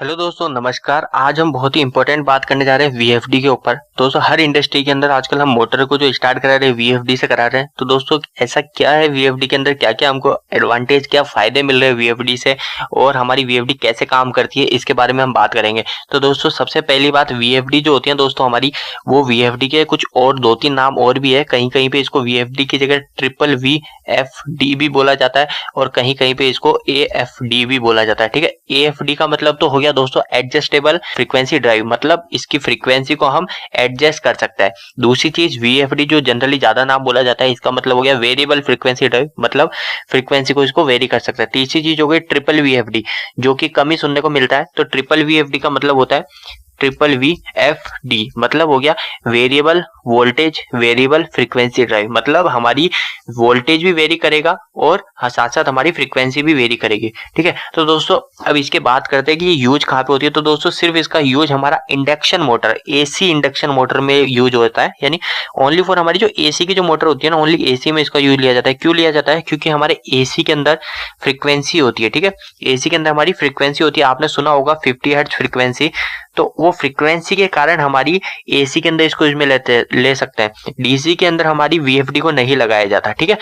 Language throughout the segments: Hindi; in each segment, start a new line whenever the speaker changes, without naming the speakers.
हेलो दोस्तों, नमस्कार। आज हम बहुत ही इंपॉर्टेंट बात करने जा रहे हैं वीएफडी के ऊपर। दोस्तों, हर इंडस्ट्री के अंदर आजकल हम मोटर को जो स्टार्ट करा रहे हैं वीएफडी से करा रहे हैं। तो दोस्तों, ऐसा क्या है वीएफडी के अंदर, क्या क्या हमको एडवांटेज, क्या फायदे मिल रहे हैं वीएफडी से और हमारी वीएफडी कैसे काम करती है, इसके बारे में हम बात करेंगे। तो दोस्तों, सबसे पहली बात, वीएफडी जो होती है दोस्तों हमारी, वो वीएफडी के कुछ और दो तीन नाम और भी है। कहीं कहीं पे इसको वीएफडी की जगह ट्रिपल वी एफ डी भी बोला जाता है और कहीं कहीं पे इसको ए एफ डी भी बोला जाता है। ठीक है, ए एफ डी का मतलब तो हो गया दोस्तों एडजस्टेबल फ्रीक्वेंसी ड्राइव, मतलब इसकी फ्रीक्वेंसी को हम एडजस्ट कर सकते हैं। दूसरी चीज वीएफडी जो जनरली ज्यादा नाम बोला जाता है, इसका मतलब हो गया वेरिएबल फ्रीक्वेंसी ड्राइव, मतलब फ्रीक्वेंसी को इसको वेरी कर सकते हैं। तीसरी चीज हो गई ट्रिपल वीएफडी, जो कि कम ही सुनने को मिलता है। तो ट्रिपल वीएफडी का मतलब होता है ट्रिपल वी एफ डी, मतलब हो गया variable voltage variable frequency drive, मतलब हमारी वोल्टेज भी वेरी करेगा और साथ साथ हमारी फ्रीक्वेंसी भी वेरी करेगी। ठीक है, तो दोस्तों अब इसके बात करते हैं कि ये यूज कहाँ पे होती है। तो दोस्तों सिर्फ इसका यूज हमारा induction motor, AC induction motor में यूज होता है, यानी ओनली फॉर हमारी जो एसी की जो मोटर होती है ना, ओनली एसी में इसका यूज लिया जाता है। क्यों लिया जाता है? क्योंकि हमारे एसी के अंदर फ्रीक्वेंसी होती है। ठीक है, एसी के अंदर हमारी फ्रीक्वेंसी होती है, आपने सुना होगा 50 हर्ट्ज फ्रीक्वेंसी। तो वो फ्रीक्वेंसी के कारण हमारी एसी के अंदर इसको इसमें ले सकते हैं, डीसी के अंदर हमारी वीएफडी को नहीं लगाया जाता। ठीक है,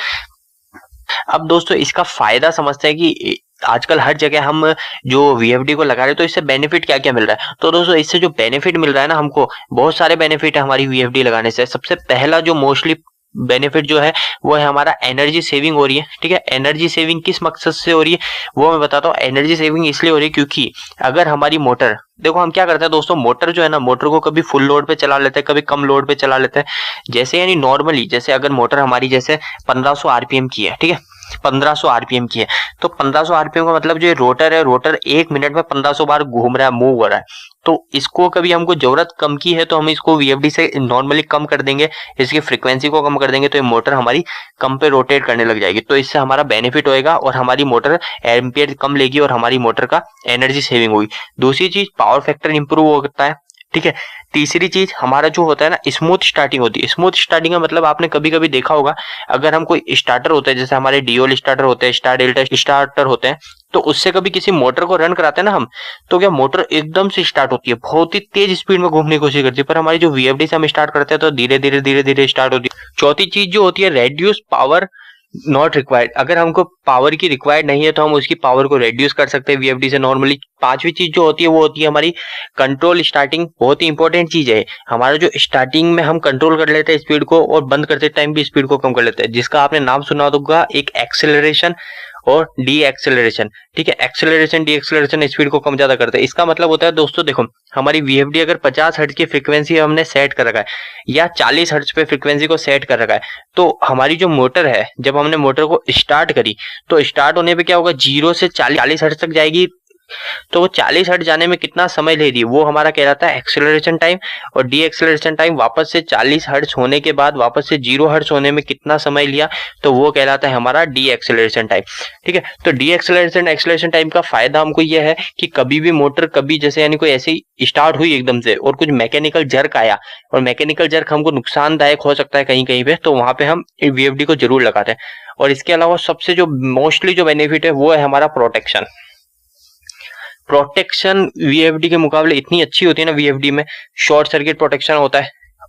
अब दोस्तों इसका फायदा समझते हैं कि आजकल हर जगह हम जो वीएफडी को लगा रहे हैं, तो इससे बेनिफिट क्या क्या मिल रहा है। तो दोस्तों इससे जो बेनिफिट मिल रहा है ना, हमको बहुत सारे बेनिफिट है हमारी वीएफडी लगाने से। सबसे पहला जो मोस्टली बेनिफिट जो है वो है हमारा एनर्जी सेविंग हो रही है। ठीक है, एनर्जी सेविंग किस मकसद से हो रही है वो मैं बताता हूँ। एनर्जी सेविंग इसलिए हो रही है क्योंकि अगर हमारी मोटर, देखो हम क्या करते हैं दोस्तों, मोटर जो है ना, मोटर को कभी फुल लोड पे चला लेते हैं, कभी कम लोड पे चला लेते हैं। जैसे यानी नॉर्मली, जैसे अगर मोटर हमारी जैसे 1500 आरपीएम की है, ठीक है, 1500 आरपीएम की है, तो 1500 आरपीएम का मतलब जो रोटर है, रोटर 1 मिनट में 1500 बार घूम रहा है, मूव हो रहा है। तो इसको कभी हमको जरूरत कम की है तो हम इसको वीएफडी से नॉर्मली कम कर देंगे, इसकी फ्रीक्वेंसी को कम कर देंगे, तो ये मोटर हमारी कम पे रोटेट करने लग जाएगी। तो इससे हमारा बेनिफिट होएगा और हमारी मोटर एम्पियर कम लेगी और हमारी मोटर का एनर्जी सेविंग होगी। दूसरी चीज, पावर फैक्टर इंप्रूव होता है। ठीक है, तीसरी चीज हमारा जो होता है ना, स्मूथ स्टार्टिंग होती है। स्मूथ स्टार्टिंग का मतलब आपने कभी कभी देखा होगा, अगर हम कोई स्टार्टर होते हैं, जैसे हमारे डीओल स्टार्टर होते हैं, स्टार डेल्टा स्टार्टर होते हैं, तो उससे कभी किसी मोटर को रन कराते हैं ना हम, तो क्या मोटर एकदम से स्टार्ट होती है, बहुत ही तेज स्पीड में घूमने की कोशिश करती है। पर हमारी जो वीएफडी से हम स्टार्ट करते हैं तो धीरे धीरे धीरे धीरे स्टार्ट होती है। चौथी चीज जो होती है, रेड्यूस पावर नॉट रिक्वायर्ड, अगर हमको पावर की रिक्वायर्ड नहीं है तो हम उसकी पावर को रेड्यूस कर सकते हैं वीएफडी से नॉर्मली। पांचवी चीज जो होती है वो होती है हमारी कंट्रोल स्टार्टिंग, बहुत ही इंपॉर्टेंट चीज है। हमारा जो स्टार्टिंग में हम कंट्रोल कर लेते हैं स्पीड को और बंद करते टाइम भी स्पीड को कम कर लेते हैं, जिसका आपने नाम सुना होगा, एक एक्सेलरेशन और डी एक्सेलरेशन। ठीक है, एक्सेलरेशन डी एक्सेलरेशन स्पीड को कम ज्यादा करते हैं। इसका मतलब होता है दोस्तों, देखो हमारी वीएफडी अगर 50 हर्ट्ज की फ्रीक्वेंसी हमने सेट कर रखा है या 40 हर्ट्ज पे फ्रीक्वेंसी को सेट कर रखा है, तो हमारी जो मोटर है, जब हमने मोटर को स्टार्ट करी तो स्टार्ट होने पे क्या होगा, 0 से 40 हर्ट्ज तक जाएगी। तो वो 40 हर्ट्ज जाने में कितना समय ले रही है, वो हमारा कहलाता है एक्सेलरेशन टाइम। और डी एक्सेलरेशन टाइम, वापस से 40 हर्ट्ज होने के बाद वापस से 0 हर्ट्ज होने में कितना समय लिया, तो वो कहलाता है हमारा डी एक्सेलरेशन टाइम। ठीक है, तो डी एक्सेलरेशन टाइम का फायदा हमको ये है कि कभी भी मोटर, कभी जैसे यानी कोई ऐसे ही स्टार्ट हुई एकदम से और कुछ मैकेनिकल जर्क आया, और मैकेनिकल जर्क हमको नुकसानदायक हो सकता है कहीं कहीं पे, तो वहां पे हम वीएफडी को जरूर लगाते हैं। और इसके अलावा सबसे जो मोस्टली जो बेनिफिट है वो है हमारा प्रोटेक्शन। प्रोटेक्शन वीएफडी के मुकाबले इतनी अच्छी होती है ना, वीएफडी में शॉर्ट सर्किट प्रोटेक्शन होता है,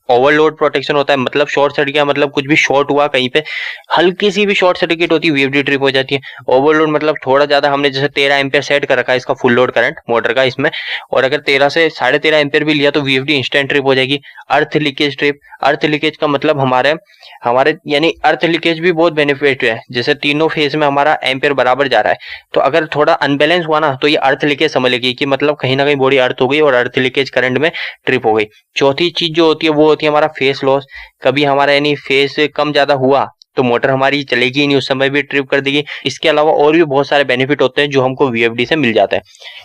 ओवरलोड प्रोटेक्शन होता है। मतलब शॉर्ट सर्किट का मतलब कुछ भी शॉर्ट हुआ कहीं पे, हल्की सी भी शॉर्ट सर्किट होती है, वीएफडी ट्रिप हो जाती है। ओवरलोड मतलब थोड़ा ज्यादा हमने जैसे 13 एम्पियर सेट कर रखा है इसका फुल लोड करंट मोटर का इसमें, और अगर 13 से 13.5 एम्पियर भी लिया तो वीएफडी इंस्टेंट ट्रिप हो जाएगी। अर्थ लीकेज ट्रिप, अर्थ लीकेज का मतलब हमारे हमारे यानी अर्थ लीकेज भी बहुत बेनिफिट है। जैसे तीनों फेज में हमारा एम्पियर बराबर जा रहा है, तो अगर थोड़ा अनबैलेंस हुआ ना, तो ये अर्थ लीकेज समझ लेगी कि मतलब कहीं ना कहीं बॉडी अर्थ हो गई और अर्थ लीकेज करंट में ट्रिप हो गई। चौथी चीज जो होती है वो होती है हमारा फेस लॉस। कभी हमारा यानी फेस कम ज्यादा हुआ तो मोटर हमारी चलेगी ही नहीं, उस समय भी ट्रिप कर देगी। इसके अलावा और भी बहुत सारे बेनिफिट होते हैं जो हमको वीएफडी से मिल जाता है।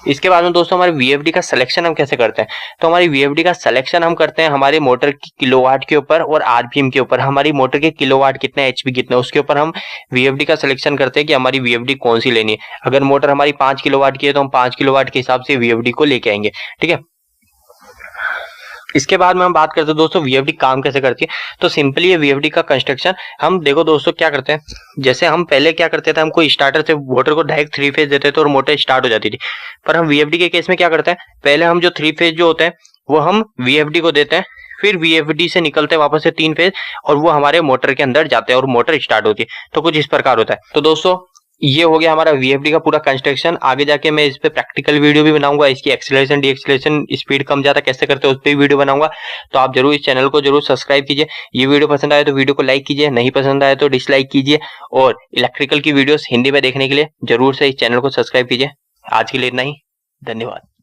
इसके बाद में दोस्तों हमारे वीएफडी का सिलेक्शन हम कैसे करते हैं, तो हमारी वीएफडी का सिलेक्शन हम करते हैं हमारे मोटर की किलोवाट के ऊपर और आरपीएम के ऊपर। हमारी मोटर के किलोवाट कितने, एचपी कितने, उसके ऊपर हम वीएफडी का सिलेक्शन करते हैं कि हमारी वीएफडी कौन सी लेनी है। अगर मोटर हमारी 5 किलोवाट की है तो हम 5 किलोवाट के हिसाब से वीएफडी को लेके आएंगे। ठीक है, इसके बाद में हम बात करते हैं दोस्तों वीएफडी काम कैसे करती है। तो सिंपली ये वीएफडी का कंस्ट्रक्शन हम देखो दोस्तों क्या करते हैं, जैसे हम पहले क्या करते थे, हम कोई स्टार्टर से मोटर को डायरेक्ट 3 फेज देते थे और मोटर स्टार्ट हो जाती थी। पर हम वीएफडी के केस में क्या करते हैं, पहले हम जो 3 फेज जो होते हैं वो हम वीएफडी को देते हैं, फिर वीएफडी से निकलते हैं वापस से 3 फेज और वो हमारे मोटर के अंदर जाते हैं और मोटर स्टार्ट होती है। तो कुछ इस प्रकार होता है। तो दोस्तों ये हो गया हमारा वीएफडी का पूरा कंस्ट्रक्शन। आगे जाके मैं इस पे प्रैक्टिकल वीडियो भी बनाऊंगा, इसकी एक्सीलरेशन डीएक्सीलरेशन स्पीड कम ज्यादा कैसे करते हैं उस पे भी वीडियो बनाऊंगा। तो आप जरूर इस चैनल को जरूर सब्सक्राइब कीजिए। ये वीडियो पसंद आए तो वीडियो को लाइक कीजिए, नहीं पसंद आए तो डिसलाइक कीजिए और इलेक्ट्रिकल की वीडियोस हिंदी में देखने के लिए जरूर से इस चैनल को सब्सक्राइब कीजिए। आज के लिए इतना ही, धन्यवाद।